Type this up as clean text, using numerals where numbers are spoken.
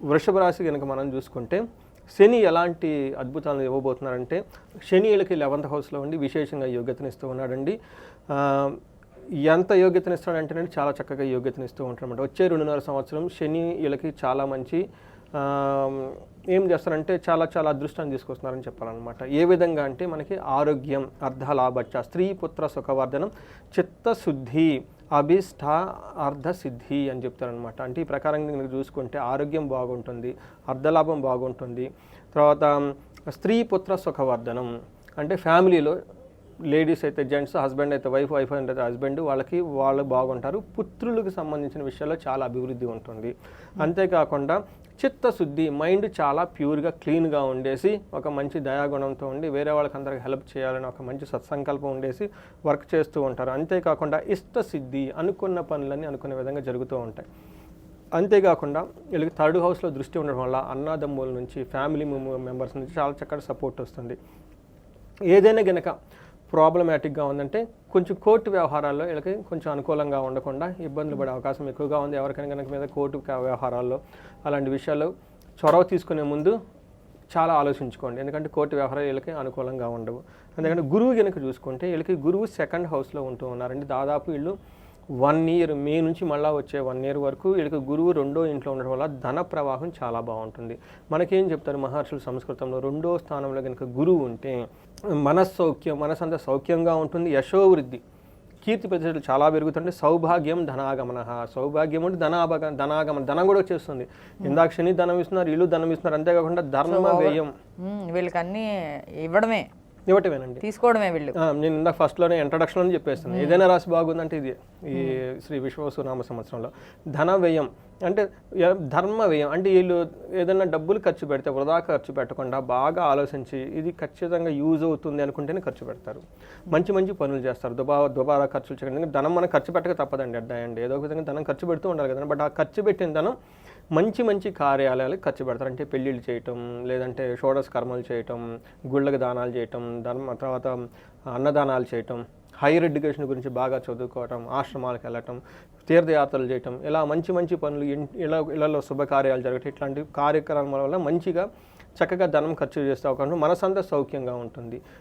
వృషభ రాశి కనుక మనం చూసుకుంటే శని ఎలాంటి అద్భుతాలను ఇవ్వబోతున్నారంటే శని వీళ్ళకి 11th హౌస్లో ఉండి విశేషంగా యోగ్యతనిస్తూ ఉన్నాడండి. ఎంత యోగ్యతనిస్తాడంటేనండి చాలా చక్కగా యోగ్యతనిస్తూ ఉంటాడనమాట. వచ్చే 2.5 సంవత్సరం శని వీళ్ళకి చాలా మంచి ఏం చేస్తారంటే చాలా చాలా అదృష్టాన్ని తీసుకొస్తున్నారని చెప్పాలన్నమాట. ఏ విధంగా అంటే మనకి ఆరోగ్యం, అర్ధలాభచ్చ, స్త్రీ పుత్ర సుఖవర్ధనం, చిత్తశుద్ధి, అభిష్ట అర్ధ సిద్ధి అని చెప్తారనమాట. అంటే ఈ ప్రకారంగా మీరు చూసుకుంటే ఆరోగ్యం బాగుంటుంది, అర్ధలాభం బాగుంటుంది. తర్వాత స్త్రీ పుత్ర సుఖవర్ధనం అంటే ఫ్యామిలీలో లేడీస్ అయితే జెంట్స్, హస్బెండ్ అయితే వైఫ్, వైఫ్ అయితే హస్బెండ్, వాళ్ళు బాగుంటారు. పుత్రులకు సంబంధించిన విషయాల్లో చాలా అభివృద్ధి ఉంటుంది. అంతేకాకుండా చిత్తశుద్ధి, మైండ్ చాలా ప్యూర్గా క్లీన్గా ఉండేసి ఒక మంచి దయాగుణంతో ఉండి వేరే వాళ్ళకి అందరికి హెల్ప్ చేయాలని ఒక మంచి సత్సంకల్పం ఉండేసి వర్క్ చేస్తూ ఉంటారు. అంతేకాకుండా ఇష్టసిద్ధి, అనుకున్న పనులన్నీ అనుకునే విధంగా జరుగుతూ ఉంటాయి. అంతేకాకుండా వీళ్ళకి 3rd హౌస్లో దృష్టి ఉండడం వల్ల అన్నదమ్ముల నుంచి, ఫ్యామిలీ మెంబర్స్ నుంచి చాలా చక్కటి సపోర్ట్ వస్తుంది. ఏదైనా గనక ప్రాబ్లమాటిక్గా ఉందంటే కొంచెం కోర్టు వ్యవహారాల్లో వీళ్ళకి కొంచెం అనుకూలంగా ఉండకుండా ఇబ్బందులు పడే అవకాశం ఎక్కువగా ఉంది. ఎవరికైనా కనుక మీద కోర్టు వ్యవహారాల్లో అలాంటి విషయాల్లో చొరవ తీసుకునే ముందు చాలా ఆలోచించుకోండి. ఎందుకంటే కోర్టు వ్యవహారాలు వీళ్ళకి అనుకూలంగా ఉండవు. అందుకని గురువు కనుక చూసుకుంటే వీళ్ళకి గురువు 2nd హౌస్లో ఉంటూ ఉన్నారండి. దాదాపు వీళ్ళు 1 ఇయర్, మే నుంచి మళ్ళీ వచ్చే 1 ఇయర్ వరకు వీళ్ళకి గురువు 2వ ఇంట్లో ఉండడం వల్ల ధన ప్రవాహం చాలా బాగుంటుంది. మనకేం చెప్తారు మహర్షులు సంస్కృతంలో, 2వ స్థానంలో కనుక గురువు ఉంటే మనస్సౌఖ్యం, మనసంతా సౌఖ్యంగా ఉంటుంది, యశోవృద్ధి, కీర్తి ప్రతిష్టలు చాలా పెరుగుతుంటే, సౌభాగ్యం ధనాగమన, సౌభాగ్యం అంటే ధనాగమన, ధనం కూడా వచ్చేస్తుంది. ఇందాక శని ధనం ఇస్తున్నారు, వీళ్ళు ధనం ఇస్తున్నారు. అంతేకాకుండా ధర్మ వ్యయం, వీళ్ళకి అన్ని ఇవ్వటమేనండి, తీసుకోవడమే వీళ్ళు. నేను ఇందాక ఫస్ట్లోనే ఇంట్రడక్షన్లోనే చెప్పేస్తాను. ఏదైనా రాశి బాగుందంటే ఇది ఈ శ్రీ విశ్వవసునామ సంవత్సరంలో. ధన వ్యయం అంటే ధర్మ వ్యయం అంటే వీళ్ళు ఏదైనా డబ్బులు ఖర్చు పెడితే వృధా ఖర్చు పెట్టకుండా బాగా ఆలోచించి ఇది ఖచ్చితంగా యూజ్ అవుతుంది అనుకుంటేనే ఖర్చు పెడతారు. మంచి మంచి పనులు చేస్తారు. దుబారా ఖర్చులు చేయడం. ధనం మనం ఖర్చు పెట్టక తప్పదండి. అడ్డాయండి ఏదో ఒక విధంగా ధనం ఖర్చు పెడుతూ ఉండాలి కదా. బట్ ఆ ఖర్చు పెట్టిన ధనం మంచి మంచి కార్యాలయాలకు ఖర్చు పెడతారు. అంటే పెళ్ళిళ్ళు చేయటం, లేదంటే షోడశ కర్మలు చేయటం, గుళ్ళకి దానాలు చేయటం, తర్వాత అన్నదానాలు చేయటం, హైయర్ ఎడ్యుకేషన్ గురించి బాగా చదువుకోవటం, ఆశ్రమాలకు వెళ్ళటం, తీర్థయాత్రలు చేయటం, ఇలా మంచి మంచి పనులు, ఇళ్లలో శుభకార్యాలు జరగటం, ఇట్లాంటి కార్యక్రమాల వల్ల మంచిగా చక్కగా ధనం ఖర్చు చేస్తే అవకాశం, మనసంతా సౌఖ్యంగా ఉంటుంది.